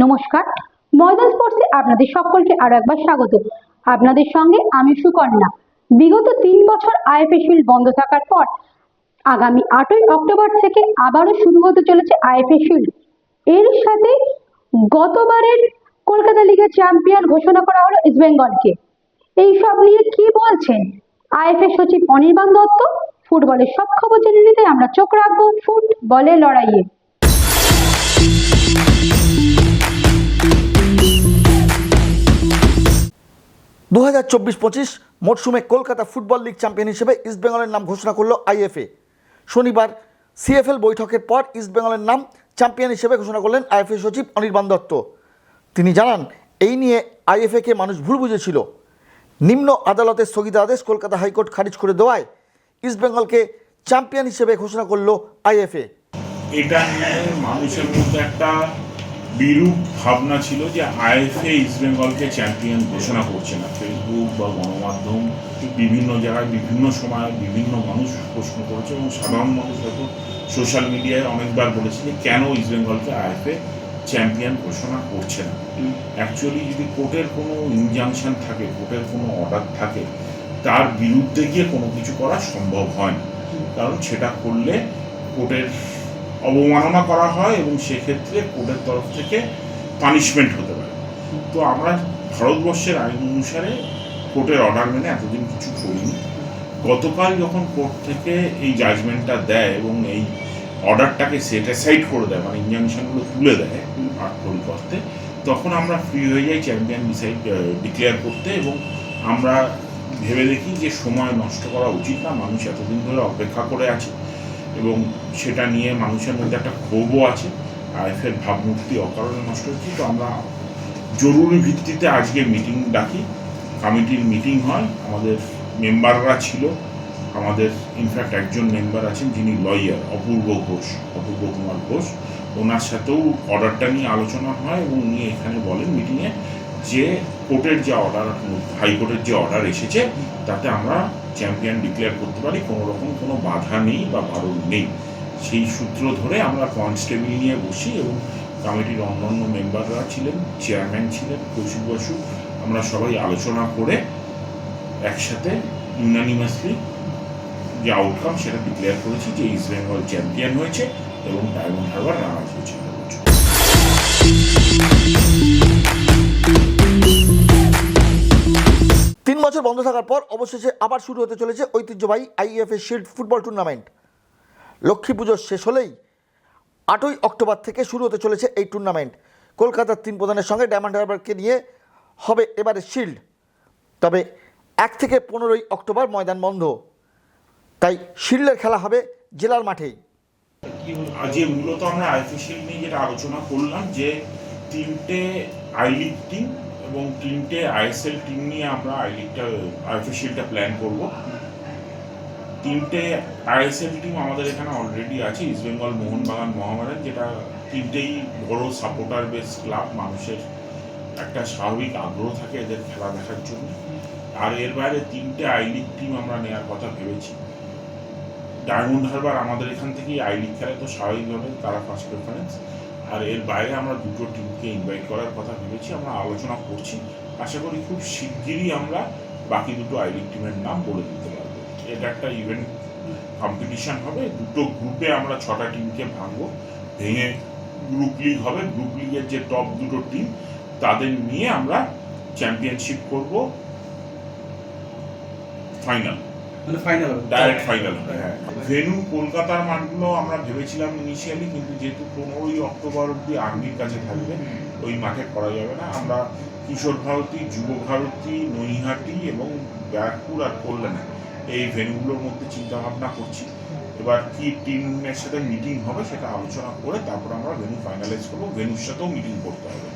নমস্কার, ময়দান স্পোর্টসে আপনাদের সকলকে আরো একবার স্বাগত। আপনাদের সঙ্গে আমি সুকন্যা। বিগত 3 বছর আইএফএ শিল্ড বন্ধ থাকার পর আগামী 8ই অক্টোবর থেকে আবারও শুরু হতে চলেছে আইএফএ শিল্ড। এর সাথে গতবারের কলকাতা লিগের চ্যাম্পিয়ন ঘোষণা করা হলো ইস্ট বেঙ্গলকে। এই সব নিয়ে কি বলছেন আইএফএ সচিব অনির্বাণ দত্ত? ফুটবলের সব খবর জেনে নিতে আমরা চোখ রাখবো ফুটবলের লড়াইয়ে। 2024-25 মরশুমে কলকাতা ফুটবল লিগ চ্যাম্পিয়ন হিসেবে ইস্টবেঙ্গলের নাম ঘোষণা করল আইএফএ। শনিবার সিএফএল বৈঠকের পর ইস্টবেঙ্গলের নাম চ্যাম্পিয়ন হিসেবে ঘোষণা করলেন আইএফএ সচিব অনির্বাণ দত্ত। তিনি জানান, এই নিয়ে আইএফএকে মানুষ ভুল বুঝেছিল। নিম্ন আদালতের স্থগিতাদেশ কলকাতা হাইকোর্ট খারিজ করে দেওয়ায় ইস্টবেঙ্গলকে চ্যাম্পিয়ন হিসেবে ঘোষণা করল আইএফএ। এটা নিয়ে মানুষের মধ্যে একটা বিরূপ ভাবনা ছিল যে আইএফএ ইস্টবেঙ্গলকে চ্যাম্পিয়ন ঘোষণা করছে না। ফেসবুক বা গণমাধ্যম বিভিন্ন জায়গায় বিভিন্ন সময় বিভিন্ন মানুষ প্রশ্ন করেছে এবং সাধারণ মানুষ হয়তো সোশ্যাল মিডিয়ায় অনেকবার বলেছে যে কেন ইস্টবেঙ্গলকে আইএফএ চ্যাম্পিয়ন ঘোষণা করছে না। অ্যাকচুয়ালি যদি কোর্টের কোনো ইনজাংশন থাকে, কোর্টের কোনো অর্ডার থাকে, তার বিরুদ্ধে গিয়ে কোনো কিছু করা সম্ভব হয় না, কারণ সেটা করলে কোর্টের অবমাননা করা হয় এবং সেক্ষেত্রে কোর্টের তরফ থেকে পানিশমেন্ট হতে পারে। তো আমরা ভারতবর্ষের আইন অনুসারে কোর্টের অর্ডার মেনে এতদিন কিছু করিনি। গতকাল যখন কোর্ট থেকে এই জাজমেন্টটা দেয় এবং এই অর্ডারটাকে সেট অ্যাসাইড করে দেয়, মানে ইনজাংশনগুলো তুলে দেয় আট পরিবর্তে, তখন আমরা ফ্রি হয়ে যাই চ্যাম্পিয়ন ডিক্লেয়ার করতে এবং আমরা ভেবে দেখি যে সময় নষ্ট করা উচিত না। মানুষ এতদিন ধরে অপেক্ষা করে আছে এবং সেটা নিয়ে মানুষের মধ্যে একটা ক্ষোভও আছে। আইএফএর ভাবমূর্তি অকারণে নষ্ট হচ্ছে। তো আমরা জরুরি ভিত্তিতে আজকে মিটিং ডাকি, কমিটির মিটিং হয়। আমাদের মেম্বাররা ছিল, আমাদের ইনফ্যাক্ট একজন মেম্বার আছেন যিনি লয়ার, অপূর্ব কুমার ঘোষ। ওনার সাথেও অর্ডারটা নিয়ে আলোচনা হয় এবং উনি এখানে বলেন মিটিংয়ে যে কোর্টের যে অর্ডার, হাইকোর্টের যে অর্ডার এসেছে তাতে আমরা চ্যাম্পিয়ন ডিক্লেয়ার করতে পারি, কোনো রকম কোনো বাধা নেই বা বারণ নেই। সেই সূত্র ধরে আমরা পয়েন্টস টেবিল নিয়ে বসি এবং কমিটির অন্যান্য মেম্বাররা ছিলেন, চেয়ারম্যান ছিলেন কৌশিক বসু, আমরা সবাই আলোচনা করে একসাথে ইউনানিমাসলি যে আউটকাম সেটা ডিক্লেয়ার করেছি যে ইস্ট বেঙ্গল চ্যাম্পিয়ন হয়েছে এবং ডায়মন্ড হারবার রানার্স হয়েছে। 3 বছর বন্ধ থাকার পর অবশেষে আবার শুরু হতে চলেছে ঐতিহ্যবাহী IFA shield football tournament. Lakshmi পুজো শেষ হলেই 8ই অক্টোবর থেকে শুরু হতে চলেছে এই টুর্নামেন্ট। কলকাতার 3 প্রধানের সঙ্গে ডায়মন্ড হারবারকে নিয়ে হবে এবারে শিল্ড। তবে 1 থেকে 15ই অক্টোবর ময়দান বন্ধ, তাই শিল্ডের খেলা হবে জেলার মাঠেই। আজ মূলত আমরা আইএফএ শিল্ড নিয়ে যেটা আলোচনা করলাম যে 3টে আই লিগ টিম এবং 3টে আইএসএল টিম নিয়ে আমরা আইএফএ শিল্ডটা প্ল্যান করব। 3টে আইএসএল টিম আমাদের এখানে অলরেডি আছে, ইস্ট বেঙ্গল, মোহনবাগান, মহামেডান, যেটা 3টেই বড় সাপোর্টার বেস ক্লাব। মানুষের একটা স্বাভাবিক আগ্রহ থাকে এদের খেলা দেখার জন্য। আর এর বাইরে 3টে আই লিগ টিম আমরা নেওয়ার কথা ভেবেছি। ডায়মন্ড হারবার আমাদের এখান থেকেই আই লিগ খেলে, তো স্বাভাবিকভাবে তারা ফার্স্ট প্রেফারেন্স। আর এর বাইরে আমরা 2টো টিমকে ইনভাইট করার কথা ভেবেছি, আমরা আলোচনা করছি। আশা করি খুব শিগগিরই আমরা বাকি 2টো আই লিগ টিমের নাম বলে দিতে পারবো। এটা একটা ইভেন্ট কম্পিটিশান হবে, 2টো গ্রুপে আমরা 6টা টিমকে ভাঙবো, ভেঙে গ্রুপ লিগ হবে। গ্রুপ লিগের যে টপ 2টো টিম তাদের নিয়ে আমরা চ্যাম্পিয়নশিপ করব। ডাইরেক্ট ফাইনাল হবে। হ্যাঁ, ভেন্যু কলকাতার মাঠগুলো আমরা ভেবেছিলাম ইনিশিয়ালি, কিন্তু যেহেতু 15ই অক্টোবর অব্দি আর্মির কাছে থাকবে, ওই মাঠে করা যাবে না। আমরা কিশোর ভারতী, যুব ভারতী, নৈহাটি এবং ব্যারাকপুর আর কল্যাণী এই ভেন্যুগুলোর মধ্যে চিন্তা ভাবনা করছি। এবার কি টিমের সাথে মিটিং হবে সেটা আলোচনা করে তারপর আমরা ভেন্যু ফাইনালাইজ করবো। ভেন্যুর সাথেও মিটিং করতে হবে।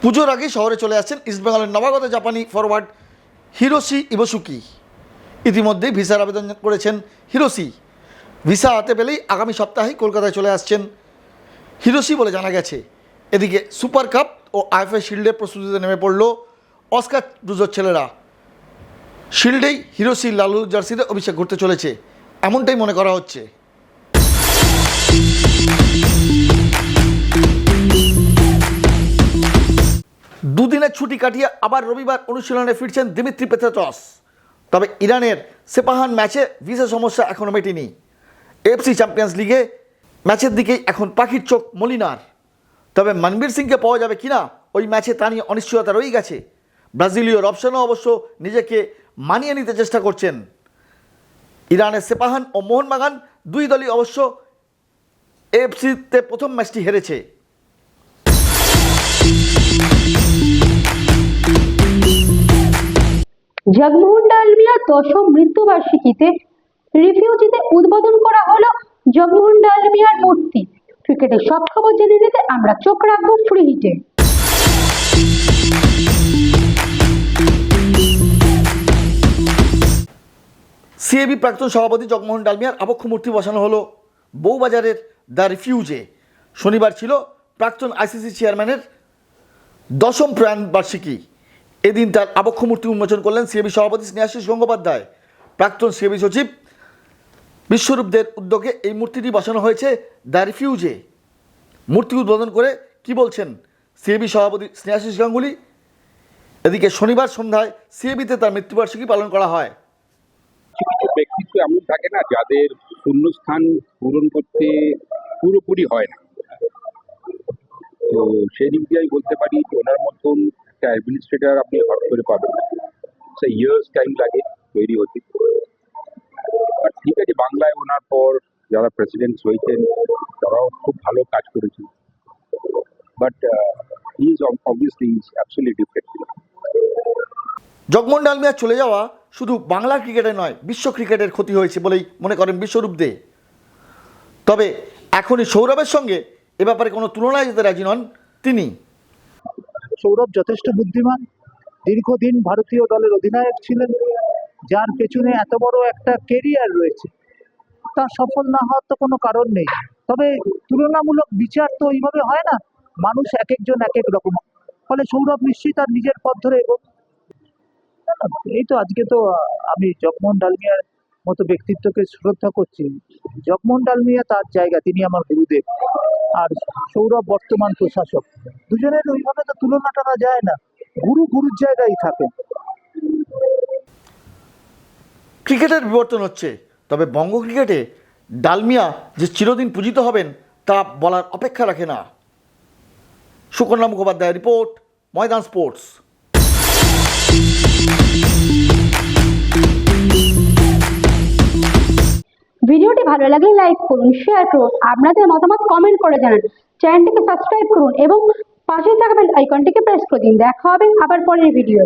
পুজোর আগেই শহরে চলে আসছেন ইস্টবেঙ্গলের নবাগত জাপানি ফরওয়ার্ড হিরোশি ইবোসুকি। ইতিমধ্যেই ভিসার আবেদন করেছেন হিরোশি। ভিসা হাতে পেলেই আগামী সপ্তাহেই কলকাতায় চলে আসছেন হিরোশি বলে জানা গেছে। এদিকে সুপার কাপ ও আইএফএ শিল্ডের প্রস্তুতিতে নেমে পড়ল অস্কার ব্রুজোর ছেলেরা। শিল্ডেই হিরোশি লালু জার্সিতে অভিষেক ঘটতে চলেছে, এমনটাই মনে করা হচ্ছে। দুদিনের ছুটি কাটিয়ে আবার রবিবার অনুশীলনে ফিরছেন দিমিত্রি পেত্রাতস। তবে ইরানের সেপাহান ম্যাচে ভিসা সমস্যা এখনও মেটেনি। এফসি চ্যাম্পিয়ন্স লিগে ম্যাচের দিকেই এখন পাখির চোখ মলিনার। তবে মনবীর সিংকে পাওয়া যাবে কিনা ওই ম্যাচে তা নিয়ে অনিশ্চয়তা রয়েই গেছে। ব্রাজিলীয় রবসানও অবশ্য নিজেকে মানিয়ে নিতে চেষ্টা করছেন। ইরানের সেপাহান ও মোহনবাগান দুই দলই অবশ্য এফসিতে প্রথম ম্যাচটি হেরেছে। জগমোহন ডালমিয়ার 10ম মৃত্যুবার্ষিকীতে রিফিউজিতে উদ্বোধন করা হলো জগমোহন ডালমিয়ার মূর্তি। ক্রিকেটের সব খবর জেনে নিতে আমরা চোখ রাখবো ফ্রি হিটে। সিএবি প্রাক্তন সভাপতি জগমোহন ডালমিয়ার আবক্ষ মূর্তি বসানো হলো বউবাজারের দ্য রিফিউজে। শনিবার ছিল প্রাক্তন আইসিসি চেয়ারম্যানের 10ম প্রয়াণ বার্ষিকী। এদিন তার আবক্ষ মূর্তি উন্মোচন করলেন সিএবি সভাপতি স্নেহাশিস গঙ্গোপাধ্যায়। প্রাক্তন সিএবি সচিব বিশ্বরূপদের উদ্যোগে এই মূর্তিটি বসানো হয়েছে দ্য রিফিউজে। মূর্তি উদ্বোধন করে কি বলছেন সিএবি সভাপতি স্নেহাশিস গাঙ্গুলি? এদিকে শনিবার সন্ধ্যায় সিএবিতে তার মৃত্যুবার্ষিকী পালন করা হয়। কিছু কিছু ব্যক্তিত্ব এমন থাকে না যাদের শূন্যস্থান পূরণ করতে পুরোপুরি হয় না। তো সেই দিক দিয়ে আমি বলতে পারি যে ওনার মতন একটা অ্যাডমিনিস্ট্রেটর আপনি হট করে পাবেন না, সে ইয়ার্স টাইম লাগে তৈরি হতে। আর ঠিক আছে, বাংলায় ওনার পর যারা প্রেসিডেন্ট হয়েছেন তারাও খুব ভালো কাজ করেছেন, but he is obviously absolutely different. Jagmohan ডালমিয়ার চলে যাওয়া শুধু বাংলার ক্রিকেটে নয়, বিশ্ব ক্রিকেটের ক্ষতি হয়েছে বলেই মনে করেন বিশ্বরূপ দে। তবে এখনই সৌরভের সঙ্গে এ ব্যাপারে কোনো তুলনায় যেতে রাজি নন তিনি। সৌরভ যথেষ্ট বুদ্ধিমান, দীর্ঘদিন ভারতীয় দলের অধিনায়ক ছিলেন, যার পেছনে এত বড় একটা কেরিয়ার রয়েছে। তার সফল না হওয়ার তো কোনো কারণ নেই। তবে তুলনামূলক বিচার তো এইভাবে হয় না, মানুষ এক একজন এক এক রকম। ফলে সৌরভ নিশ্চয়ই তার নিজের পথ ধরে এবং এই তো আজকে তো আমি জগমোহন ডালমিয়ার মতো ব্যক্তিত্বকে শ্রদ্ধা করছি। জগমোহন ডালমিয়া তার জায়গা, তিনি আমার গুরুদেব, আর সৌরভ বর্তমান প্রশাসক। দুজনের ওইভাবে তো তুলনা টানা যায় না, গুরুর জায়গায় থাকেন। ক্রিকেটের বিবর্তন হচ্ছে, তবে বঙ্গ ক্রিকেটে ডালমিয়া যে চিরদিন পূজিত হবেন তা বলার অপেক্ষা রাখে না। সুকন্যা মুখোপাধ্যায়ের রিপোর্ট, ময়দান স্পোর্টস। ভিডিওটি ভালো লাগলে লাইক করুন, শেয়ার করুন, আপনাদের মতামত কমেন্ট করে জানান। চ্যানেলটিকে সাবস্ক্রাইব করুন এবং পাশে থাকা বেল আইকনটিকে প্রেস করে দিন। দেখা হবে আবার পরের ভিডিও।